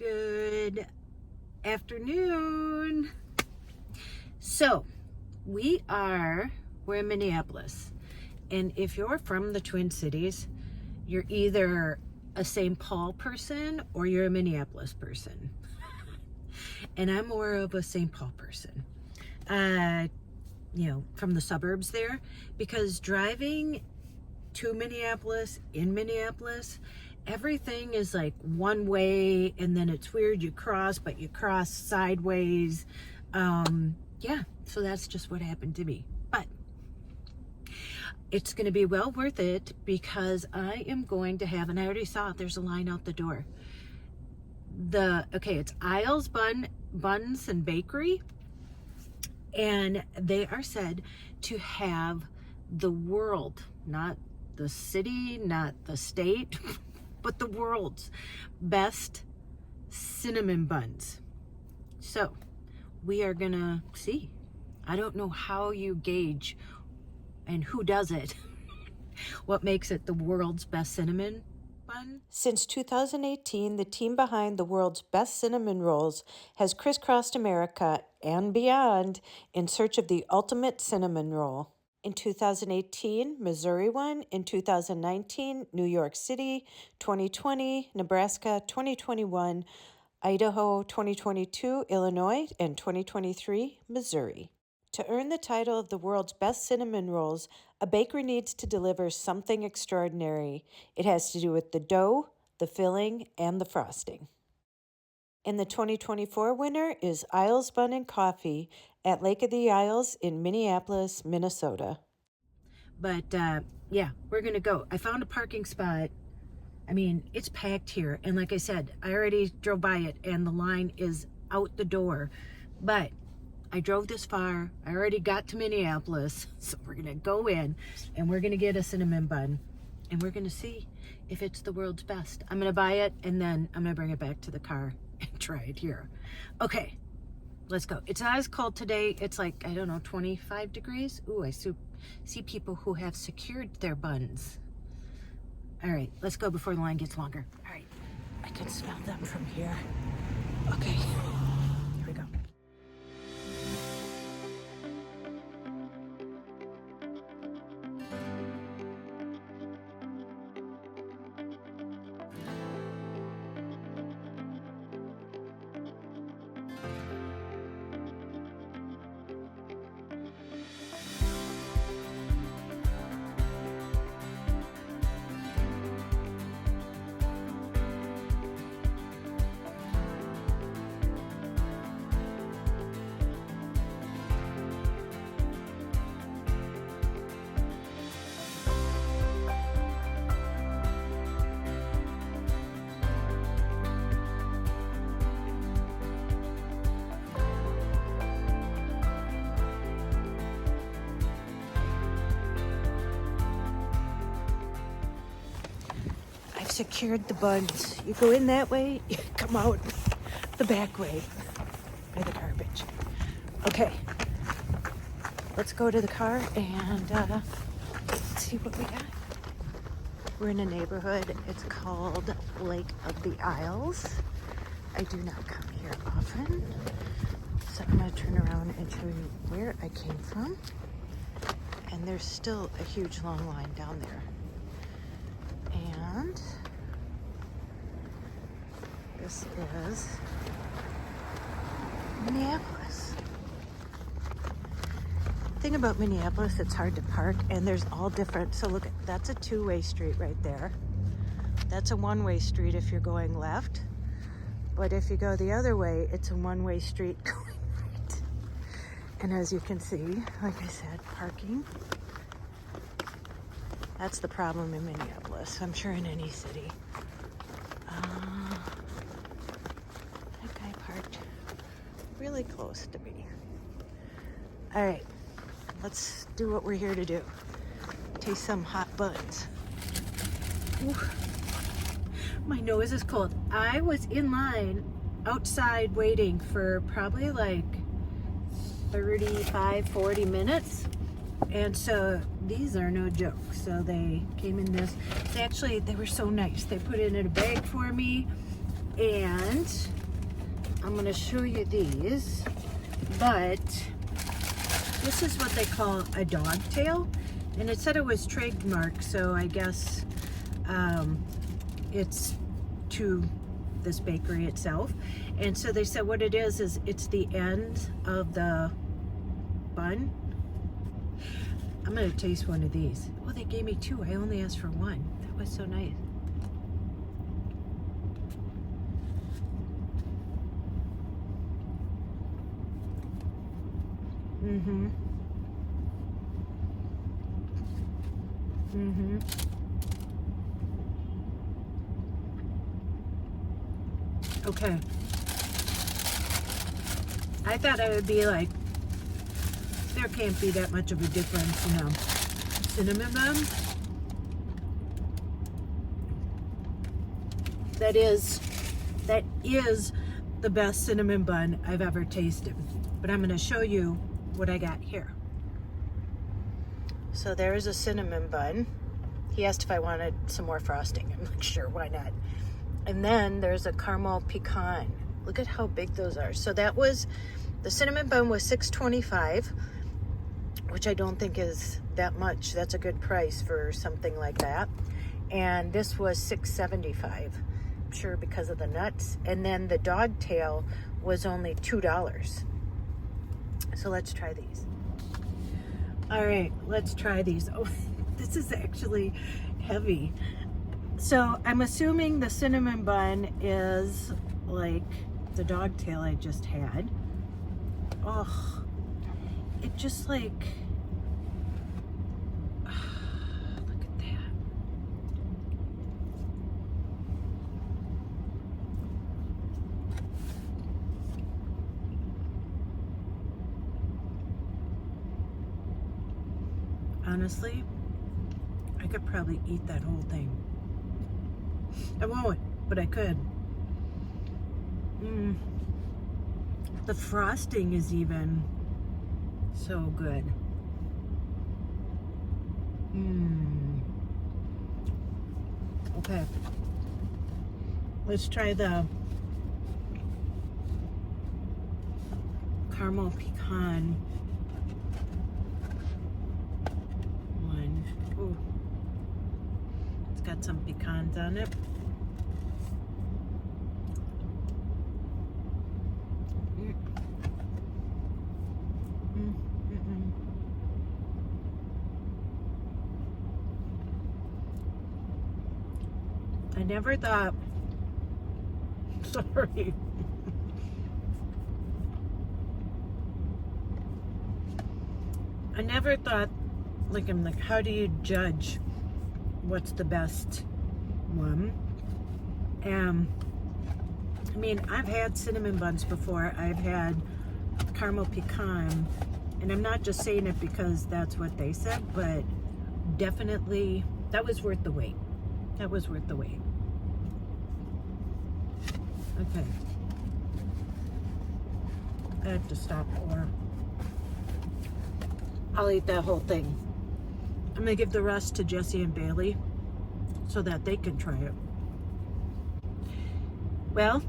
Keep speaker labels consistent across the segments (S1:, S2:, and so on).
S1: Good afternoon. So we're in Minneapolis, and if you're from the Twin Cities, you're either a St. Paul person or you're a Minneapolis person. And I'm more of a St. Paul person, from the suburbs there, because driving to Minneapolis, in Minneapolis, everything is like one way, and then it's weird, you cross sideways. So that's just what happened to me. But it's going to be well worth it, because I am going to have, and I already saw it, there's a line out the door. It's Isles Buns and Bakery, and they are said to have the world, not the city, not the state, but the world's best cinnamon buns. So we are gonna see. I don't know how you gauge and who does it, what makes it the world's best cinnamon bun. Since 2018, the team behind the world's best cinnamon rolls has crisscrossed America and beyond in search of the ultimate cinnamon roll. In 2018, Missouri won. In 2019, New York City, 2020, Nebraska, 2021, Idaho, 2022, Illinois, and 2023, Missouri. To earn the title of the world's best cinnamon rolls, a bakery needs to deliver something extraordinary. It has to do with the dough, the filling, and the frosting. And the 2024 winner is Isles Bun and Coffee at Lake of the Isles in Minneapolis, Minnesota. But we're going to go. I found a parking spot. I mean, it's packed here. And like I said, I already drove by it and the line is out the door. But I drove this far. I already got to Minneapolis. So we're going to go in and we're going to get a cinnamon bun. And we're going to see if it's the world's best. I'm going to buy it and then I'm going to bring it back to the car and try it here. Okay, let's go. It's not as cold today. It's like, 25 degrees. Ooh, I see people who have secured their buns. All right, let's go before the line gets longer. All right, I can smell them from here. Okay, here we go. Secured the buns. You go in that way, you come out the back way by the garbage. Okay, let's go to the car and see what we got. We're in a neighborhood. It's called Lake of the Isles. I do not come here often, so I'm going to turn around and show you where I came from. And there's still a huge long line down there. And this is Minneapolis. The thing about Minneapolis, it's hard to park, and there's all different. So look, that's a two-way street right there. That's a one-way street if you're going left. But if you go the other way, it's a one-way street going right. And as you can see, like I said, parking. That's the problem in Minneapolis. I'm sure in any city. That guy parked really close to me. All right, let's do what we're here to do. Taste some hot buns. Ooh. My nose is cold. I was in line outside waiting for probably like 35, 40 minutes. And so these are no joke. So they came in this. They were so nice. They put it in a bag for me. And I'm going to show you these, but this is what they call a dog tail, and it said it was trademarked, so I guess it's to this bakery itself. And so they said what it is it's the end of the bun. I'm gonna taste one of these. Oh, they gave me two. I only asked for one. That was so nice. Okay. I thought it would be like, there can't be that much of a difference, you know. Cinnamon bun. That is the best cinnamon bun I've ever tasted. But I'm going to show you what I got here. So there is a cinnamon bun. He asked if I wanted some more frosting. I'm like, sure, why not? And then there's a caramel pecan. Look at how big those are. So that was, the cinnamon bun was $6.25, which I don't think is that much. That's a good price for something like that. And this was $6.75, I'm sure because of the nuts. And then the dog tail was only $2. So let's try these. All right, let's try these. Oh, this is actually heavy. So I'm assuming the cinnamon bun is like the dog tail I just had. Oh, it just like, look at that. Honestly, I could probably eat that whole thing. I won't, but I could. The frosting is even so good. Okay. Let's try the caramel pecan one. Ooh. It's got some pecans on it. I never thought, sorry. I never thought, I'm like, how do you judge what's the best one? I mean, I've had cinnamon buns before. I've had caramel pecan, and I'm not just saying it because that's what they said, but definitely that was worth the wait. That was worth the wait. Okay. I have to stop, or I'll eat that whole thing. I'm gonna give the rest to Jessie and Baylee so that they can try it. Well,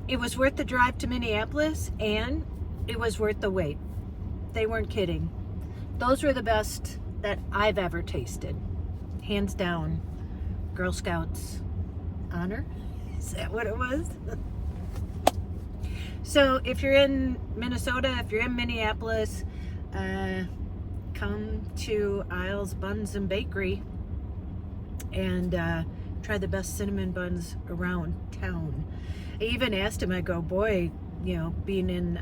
S1: it was worth the drive to Minneapolis, and it was worth the wait. They weren't kidding. Those were the best that I've ever tasted. Hands down. Girl Scouts honor? Is that what it was? So if you're in Minnesota, if you're in Minneapolis, come to Isles Buns and Bakery and try the best cinnamon buns around town. I even asked him, I go, boy, you know, being in,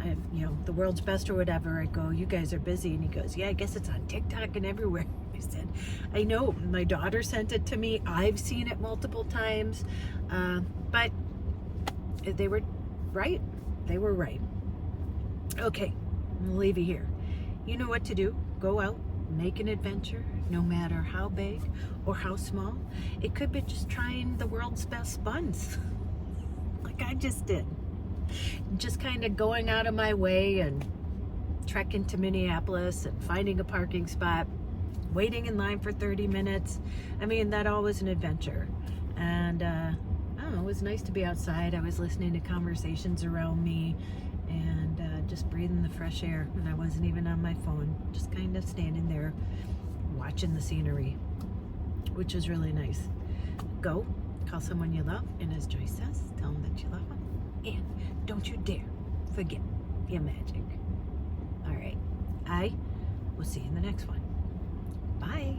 S1: the world's best or whatever, I go, you guys are busy. And he goes, yeah, I guess it's on TikTok and everywhere. I said, I know, my daughter sent it to me. I've seen it multiple times, but they were right. They were right. Okay, I'm gonna leave you here. You know what to do. Go out, make an adventure, no matter how big or how small. It could be just trying the world's best buns, like I just did. Just kind of going out of my way and trekking to Minneapolis and finding a parking spot, waiting in line for 30 minutes. I mean, that always an adventure. And I don't know, was nice to be outside. I was listening to conversations around me and just breathing the fresh air. And I wasn't even on my phone, just kind of standing there watching the scenery, which was really nice. Go, call someone you love, and as Joyce says, tell them that you love them. And don't you dare forget your magic. All right, I will see you in the next one. Bye.